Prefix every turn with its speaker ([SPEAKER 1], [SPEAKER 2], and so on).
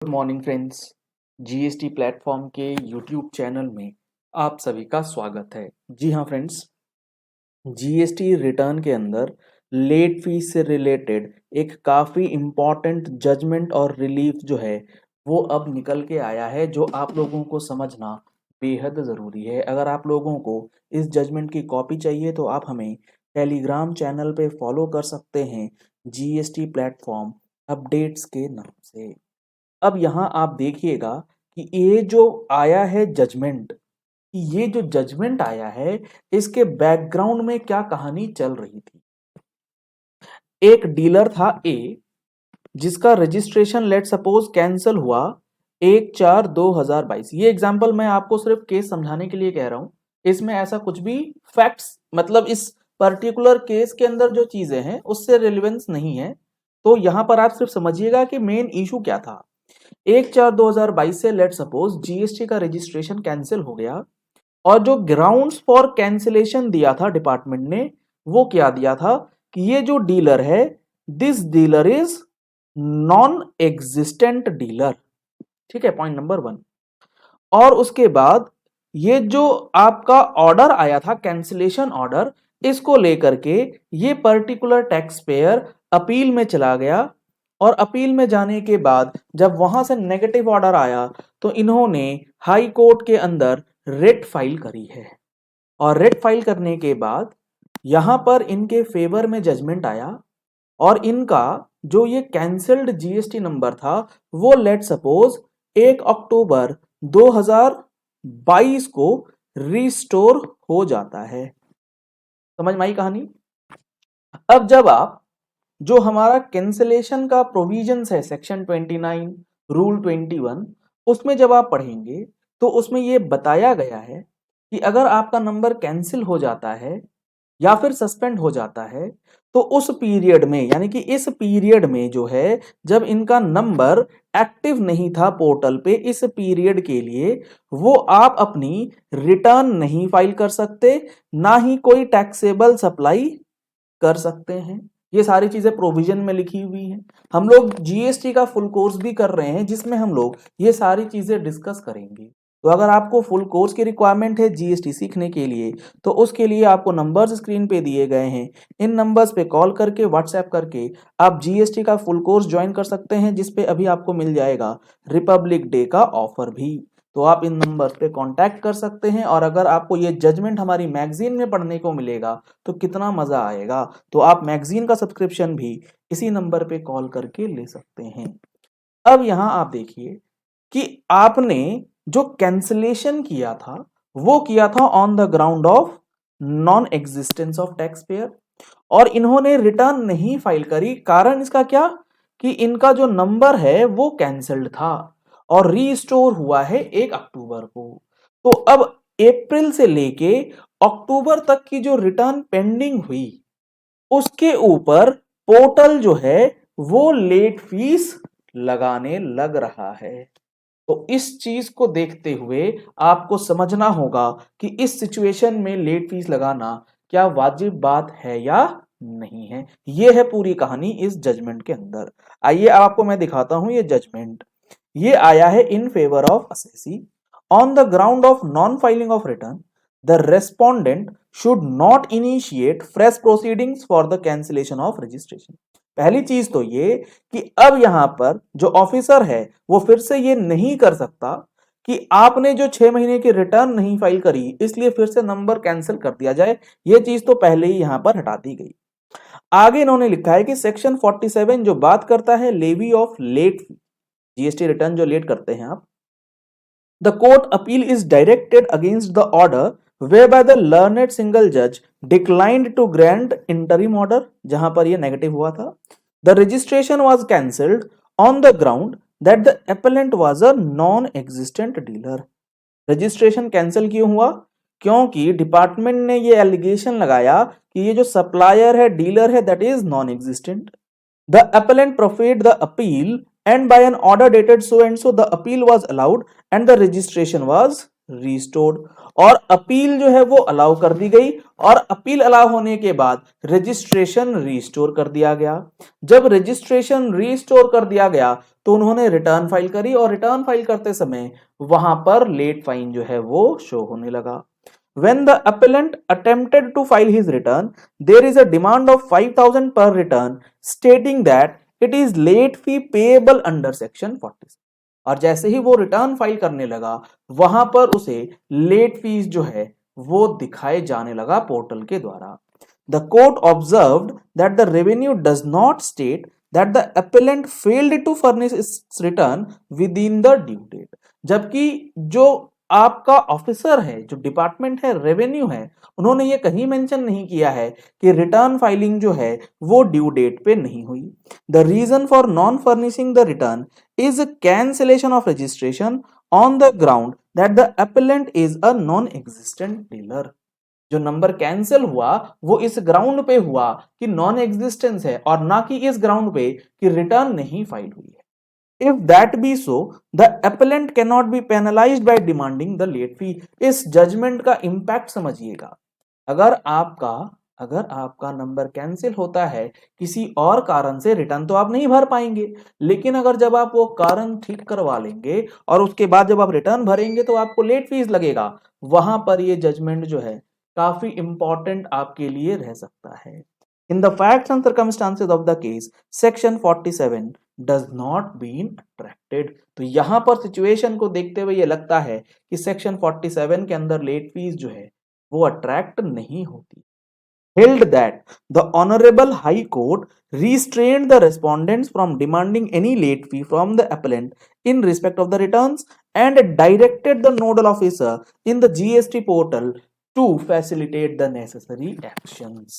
[SPEAKER 1] Good morning friends. GST platform के YouTube channel में आप सभी का स्वागत है। जी हाँ फ्रेंड्स, जीएसटी रिटर्न के अंदर लेट फीस से रिलेटेड एक काफ़ी इम्पॉर्टेंट जजमेंट और रिलीफ जो है वो अब निकल के आया है, जो आप लोगों को समझना बेहद ज़रूरी है। अगर आप लोगों को इस जजमेंट की कॉपी चाहिए तो आप हमें टेलीग्राम चैनल पे फॉलो कर सकते हैं, जीएसटी प्लेटफॉर्म अपडेट्स के नाम से। अब यहाँ आप देखिएगा कि ये जो आया है जजमेंट, ये जो जजमेंट आया है इसके बैकग्राउंड में क्या कहानी चल रही थी। एक डीलर था ए, जिसका रजिस्ट्रेशन लेट सपोज कैंसिल हुआ 1/4/2022। ये एग्जांपल मैं आपको सिर्फ केस समझाने के लिए कह रहा हूं, इसमें ऐसा कुछ भी फैक्ट्स मतलब इस पर्टिकुलर केस के अंदर जो चीजें हैं उससे रिलेवेंस नहीं है। तो यहां पर आप सिर्फ समझिएगा कि मेन इशू क्या था। 1/4/2022 से लेट सपोज जीएसटी का रजिस्ट्रेशन कैंसिल हो गया और जो ग्राउंड्स फॉर कैंसिलेशन दिया था डिपार्टमेंट ने, वो क्या दिया था कि ये जो डीलर है, this dealer is non existent dealer. ठीक है, पॉइंट नंबर 1। और उसके बाद ये जो आपका ऑर्डर आया था कैंसिलेशन ऑर्डर, इसको लेकर के ये पर्टिकुलर टैक्स पेयर अपील में चला गया और अपील में जाने के बाद जब वहां से नेगेटिव ऑर्डर आया तो इन्होंने हाई कोर्ट के अंदर रेट फाइल करी है। और रेट फाइल करने के बाद यहां पर इनके फेवर में जजमेंट आया और इनका जो ये कैंसल्ड जीएसटी नंबर था वो लेट सपोज 1 अक्टूबर 2022 को रिस्टोर हो जाता है। समझ में आई कहानी। अब जब आप जो हमारा कैंसिलेशन का प्रोविजंस है सेक्शन 29 रूल 21, उसमें जब आप पढ़ेंगे तो उसमें ये बताया गया है कि अगर आपका नंबर कैंसिल हो जाता है या फिर सस्पेंड हो जाता है तो उस पीरियड में, यानी कि इस पीरियड में जो है जब इनका नंबर एक्टिव नहीं था पोर्टल पे, इस पीरियड के लिए वो आप अपनी रिटर्न नहीं फाइल कर सकते, ना ही कोई टैक्सेबल सप्लाई कर सकते हैं। ये सारी चीजें प्रोविजन में लिखी हुई हैं। हम लोग जीएसटी का फुल कोर्स भी कर रहे हैं जिसमें हम लोग ये सारी चीजें डिस्कस करेंगे। तो अगर आपको फुल कोर्स की रिक्वायरमेंट है जीएसटी सीखने के लिए तो उसके लिए आपको नंबर्स स्क्रीन पे दिए गए हैं, इन नंबर्स पे कॉल करके व्हाट्सएप करके आप जीएसटी का फुल कोर्स ज्वाइन कर सकते हैं, जिसपे अभी आपको मिल जाएगा रिपब्लिक डे का ऑफर भी। तो आप इन नंबर्स पे कांटेक्ट कर सकते हैं और अगर आपको ये जजमेंट हमारी मैगजीन में पढ़ने को मिलेगा तो कितना मजा आएगा। तो आप मैगजीन का सब्सक्रिप्शन भी इसी नंबर पे कॉल करके ले सकते हैं। अब यहां आप देखिए कि आपने जो कैंसिलेशन किया था वो किया था on the ground of non existence of tax payer और इन्होंने रिटर्न नहीं फाइल करी। कारण इसका क्या कि इनका जो नंबर है वो कैंसल्ड था और रीस्टोर हुआ है 1 अक्टूबर को। तो अब अप्रैल से लेके अक्टूबर तक की जो रिटर्न पेंडिंग हुई उसके ऊपर पोर्टल जो है वो लेट फीस लगाने लग रहा है। तो इस चीज को देखते हुए आपको समझना होगा कि इस सिचुएशन में लेट फीस लगाना क्या वाजिब बात है या नहीं है। यह है पूरी कहानी इस जजमेंट के अंदर। आइए अब आपको मैं दिखाता हूं ये जजमेंट। ये आया है in favour of assessee. On the ground of non filing of return the respondent should not initiate fresh proceedings for the cancellation of registration. पहली चीज तो ये कि अब यहां पर जो ऑफिसर है वो फिर से ये नहीं कर सकता कि आपने जो 6 महीने की रिटर्न नहीं फाइल करी इसलिए फिर से नंबर कैंसिल कर दिया जाए। ये चीज तो पहले ही यहां पर हटा दी गई। आगे इन्होंने लिखा है कि सेक्शन 47 जो बात करता है levy of late fee, GST return जो लेट करते हैं आप, the court appeal is directed against the order whereby the learned single judge declined to grant interim order, जहां पर यह नेगेटिव हुआ था। The registration was cancelled on the ground that the appellant was a non-existent dealer. Registration cancel क्यों हुआ? क्योंकि department ने ये एलिगेशन लगाया कि ये जो सप्लायर है, डीलर है, that is non existent. The appellant preferred the appeal and by an order dated so and so the appeal was allowed and the registration was restored। और अपील जो है वो अलाउ कर दी गई और अपील अलाउ होने के बाद रजिस्ट्रेशन रिस्टोर कर दिया गया। जब रजिस्ट्रेशन रिस्टोर कर दिया गया तो उन्होंने रिटर्न फाइल करी और रिटर्न फाइल करते समय वहां पर लेट फाइन जो है वो शो होने लगा। When the appellant attempted to file his return, there is a demand of 5,000 per return stating that it is late fee payable under section 46। और जैसे ही वो रिटर्न फाइल करने लगा वहां पर उसे लेट फीस जो है वो दिखाए जाने लगा पोर्टल के द्वारा। The court observed that the revenue does not state that the appellant failed to furnish its return within the due date। जबकि जो आपका ऑफिसर है, जो डिपार्टमेंट है, रेवेन्यू है, उन्होंने ये कहीं मेंशन नहीं किया है कि रिटर्न फाइलिंग जो है वो ड्यू डेट पे नहीं हुई। The reason for non furnishing the return is cancellation of registration on the ground that the appellant is a non existent dealer. जो नंबर कैंसिल हुआ वो इस ग्राउंड पे हुआ कि नॉन एग्जिस्टेंस है और ना कि इस ग्राउंड पे कि रिटर्न नहीं फाइल हुई है। If that be so, the appellant cannot be penalized by demanding the late fee। इस जजमेंट का इंपैक्ट समझिएगा। अगर आपका नंबर कैंसिल होता है किसी और कारण से, रिटर्न तो आप नहीं भर पाएंगे, लेकिन अगर जब आप वो कारण ठीक करवा लेंगे और उसके बाद जब आप रिटर्न भरेंगे तो आपको लेट फीस लगेगा, वहां पर ये जजमेंट जो है काफी इंपॉर्टेंट आपके लिए रह सकता है। In the facts and circumstances of the case, section 47 does not been attracted। तो यहां पर सिचुएशन को देखते हुए ये लगता है कि सेक्शन 47 के अंदर लेट फीस जो है वो अट्रैक्ट नहीं होती। Held that the Honorable High Court restrained the respondents from demanding any late fee from the appellant in respect of the returns and directed the nodal officer in the GST portal to facilitate the necessary actions।